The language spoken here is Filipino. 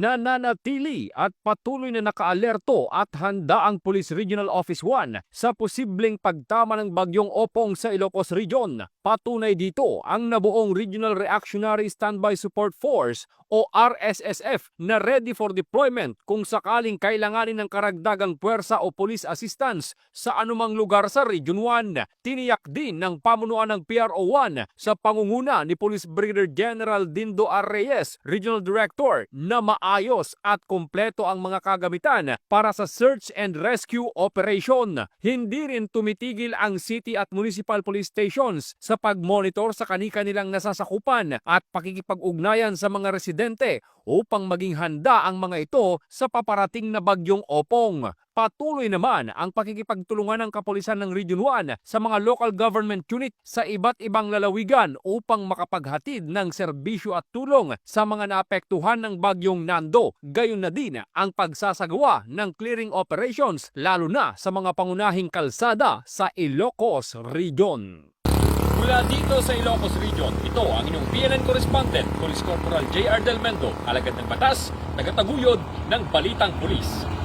nananatili at patuloy na nakaalerto at handa ang Police Regional Office 1 sa posibleng pagtama ng bagyong Opong sa Ilocos Region. Patunay dito ang nabuong Regional Reactionary Standby Support Force o RSSF na ready for deployment kung sakaling kailanganin ng karagdagang puwersa o police assistance sa anumang lugar sa Region 1. Tiniyak din ng pamunuan ng PRO 1 sa pangunguna ni Police Brigadier General Dindo R. Reyes, Regional Director, na maayos at kumpleto ang mga kagamitan para sa search and rescue operation. Hindi rin tumitigil ang city at municipal police stations sa pagmonitor sa kani-kanilang nasasakupan at pakikipag-ugnayan sa mga residente upang maging handa ang mga ito sa paparating na bagyong Opong. Patuloy naman ang pakikipagtulungan ng kapulisan ng Region 1 sa mga local government unit sa iba't ibang lalawigan upang makapaghatid ng serbisyo at tulong sa mga naapektuhan ng bagyong Nando. Gayon na din ang pagsasagawa ng clearing operations lalo na sa mga pangunahing kalsada sa Ilocos Region. Mula dito sa Ilocos Region, ito ang inyong PNN correspondent, Police Corporal J.R. Del Mendo, alagad ng batas, tagataguyod ng Balitang Pulis.